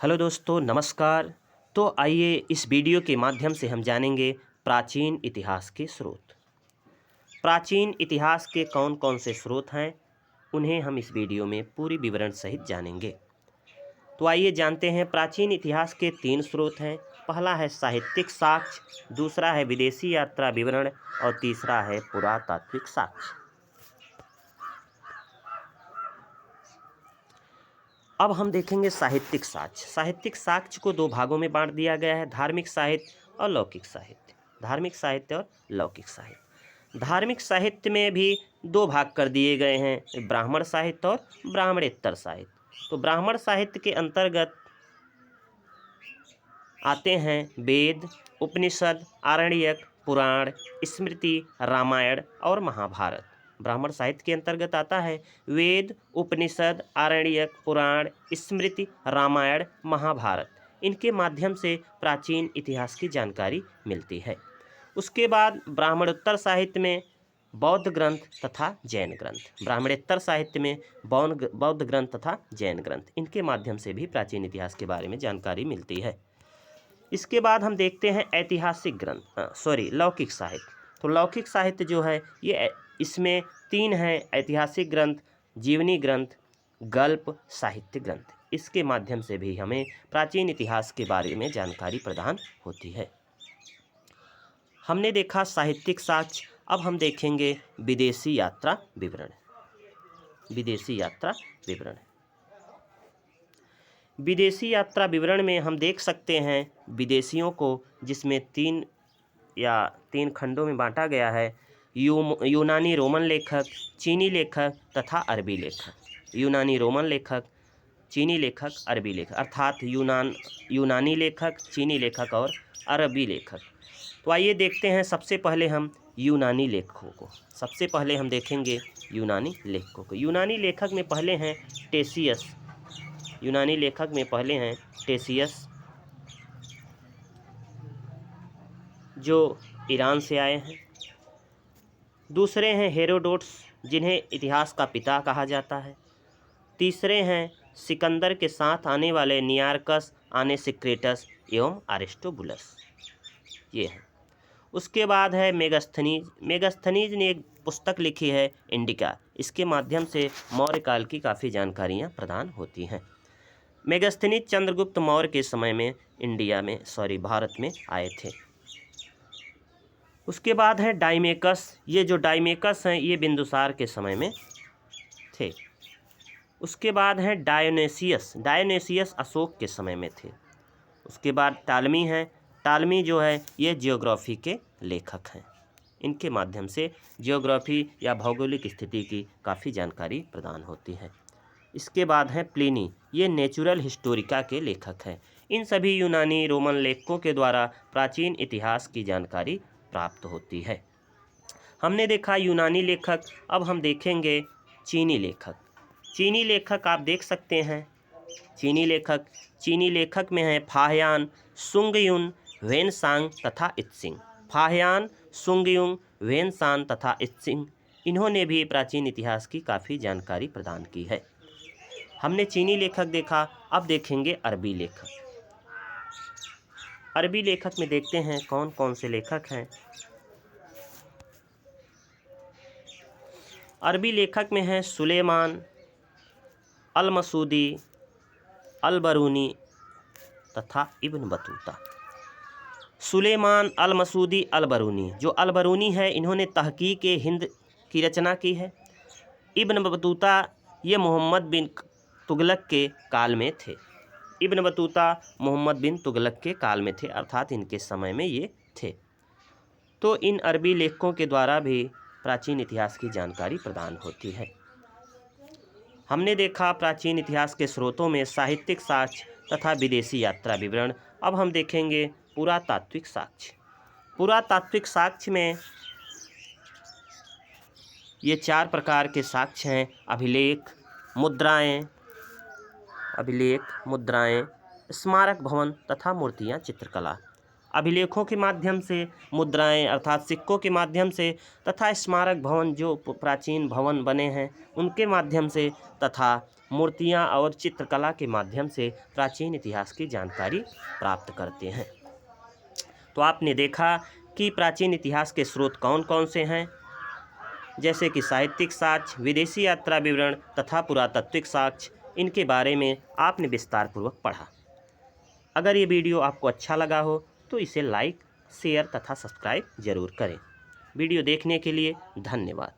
Hello दोस्तों, नमस्कार। तो आइए इस वीडियो के माध्यम से हम जानेंगे प्राचीन इतिहास के स्रोत। प्राचीन इतिहास के कौन कौन से स्रोत हैं, उन्हें हम इस वीडियो में पूरी विवरण सहित जानेंगे। तो आइए जानते हैं। प्राचीन इतिहास के 3 स्रोत हैं। पहला है साहित्यिक साक्ष्य, दूसरा है विदेशी यात्रा विवरण और तीसरा है पुरातात्विक साक्ष्य। अब हम देखेंगे साहित्यिक साक्ष्य। साहित्यिक साक्ष्य को 2 भागों में बांट दिया गया है, धार्मिक साहित्य और लौकिक साहित्य। धार्मिक साहित्य और लौकिक साहित्य। धार्मिक साहित्य में भी 2 भाग कर दिए गए हैं, ब्राह्मण साहित्य और ब्राह्मणेतर साहित्य। तो ब्राह्मण साहित्य के अंतर्गत आते हैं वेद, उपनिषद, आरण्यक, पुराण, स्मृति, रामायण और महाभारत। ब्राह्मण साहित्य के अंतर्गत आता है वेद, उपनिषद, आरण्यक, पुराण, स्मृति, रामायण, महाभारत। इनके माध्यम से प्राचीन इतिहास की जानकारी मिलती है। उसके बाद ब्राह्मणोत्तर साहित्य में बौद्ध ग्रंथ तथा जैन ग्रंथ। ब्राह्मणेतर साहित्य में बौद्ध ग्रंथ तथा जैन ग्रंथ। इनके माध्यम से भी प्राचीन इतिहास के बारे में जानकारी मिलती है। इसके बाद हम देखते हैं ऐतिहासिक ग्रंथ, लौकिक साहित्य। तो लौकिक साहित्य जो है ये इसमें 3 हैं, ऐतिहासिक ग्रंथ, जीवनी ग्रंथ, गल्प साहित्य ग्रंथ। इसके माध्यम से भी हमें प्राचीन इतिहास के बारे में जानकारी प्रदान होती है। हमने देखा साहित्यिक साक्ष्य। अब हम देखेंगे विदेशी यात्रा विवरण। विदेशी यात्रा विवरण। विदेशी यात्रा विवरण में हम देख सकते हैं विदेशियों को, जिसमें 3 खंडों में बांटा गया है। यूनानी रोमन लेखक, चीनी लेखक तथा अरबी लेखक। यूनानी रोमन लेखक, चीनी लेखक, अरबी लेखक, अर्थात यूनानी लेखक, चीनी लेखक और अरबी लेखक। तो आइए देखते हैं सबसे पहले हम यूनानी लेखकों को। सबसे पहले हम देखेंगे यूनानी लेखकों को। यूनानी लेखक में पहले हैं टेसियस। यूनानी लेखक में पहले हैं टेसियस, जो ईरान से आए हैं। दूसरे हैं हेरोडोट्स, जिन्हें इतिहास का पिता कहा जाता है। तीसरे हैं सिकंदर के साथ आने वाले नियार्कस, आनेसिक्रेटस एवं अरिस्टोबुलस। ये है। उसके बाद है मेगस्थनीज। मेगस्थनीज ने एक पुस्तक लिखी है इंडिका। इसके माध्यम से मौर्य काल की काफ़ी जानकारियाँ प्रदान होती हैं। मेगस्थनीज चंद्रगुप्त मौर्य के समय में भारत में आए थे। उसके बाद है डाइमेकस। ये जो डाइमेकस हैं ये बिंदुसार के समय में थे। उसके बाद है डायोनेसियस। डायोनेसियस अशोक के समय में थे। उसके बाद टालमी हैं। टालमी जो है ये जियोग्राफी के लेखक हैं। इनके माध्यम से जियोग्राफी या भौगोलिक स्थिति की काफ़ी जानकारी प्रदान होती है। इसके बाद है प्लिनी। ये नेचुरल हिस्टोरिका के लेखक हैं। इन सभी यूनानी रोमन लेखकों के द्वारा प्राचीन इतिहास की जानकारी प्राप्त होती है। हमने देखा यूनानी लेखक। अब हम देखेंगे चीनी लेखक। चीनी लेखक आप देख सकते हैं। चीनी लेखक में हैं फाहियान, सुंगयुन, वेनसांग तथा इत्सिंग। फाहियान, सुंगयुन, वेनसांग तथा इत्सिंग, इन्होंने भी प्राचीन इतिहास की काफ़ी जानकारी प्रदान की है। हमने चीनी लेखक देखा। अब देखेंगे अरबी लेखक। अरबी लेखक में देखते हैं कौन कौन से लेखक हैं। अरबी लेखक में हैं सुलेमान, अल मसूदी, अल बरूनी तथा इब्न बतूता। सुलेमान, अल मसूदी, अल बरूनी। जो अल बरूनी है इन्होंने तहकीक हिंद की रचना की है। इब्न बतूता ये मोहम्मद बिन तुगलक के काल में थे। इब्न बतूता मोहम्मद बिन तुगलक के काल में थे, अर्थात इनके समय में ये थे। तो इन अरबी लेखकों के द्वारा भी प्राचीन इतिहास की जानकारी प्रदान होती है। हमने देखा प्राचीन इतिहास के स्रोतों में साहित्यिक साक्ष्य तथा विदेशी यात्रा विवरण। अब हम देखेंगे पुरातात्विक साक्ष्य। पुरातात्विक साक्ष्य में ये 4 प्रकार के साक्ष्य हैं: अभिलेख, मुद्राएं, स्मारक भवन तथा मूर्तियां, चित्रकला। अभिलेखों के माध्यम से, मुद्राएं अर्थात सिक्कों के माध्यम से तथा स्मारक भवन जो प्राचीन भवन बने हैं उनके माध्यम से, तथा मूर्तियाँ और चित्रकला के माध्यम से प्राचीन इतिहास की जानकारी प्राप्त करते हैं। तो आपने देखा कि प्राचीन इतिहास के स्रोत कौन कौन से हैं, जैसे कि साहित्यिक साक्ष्य, विदेशी यात्रा विवरण तथा पुरातात्विक साक्ष्य। इनके बारे में आपने विस्तारपूर्वक पढ़ा। अगर ये वीडियो आपको अच्छा लगा हो तो इसे लाइक, शेयर तथा सब्सक्राइब जरूर करें। वीडियो देखने के लिए धन्यवाद।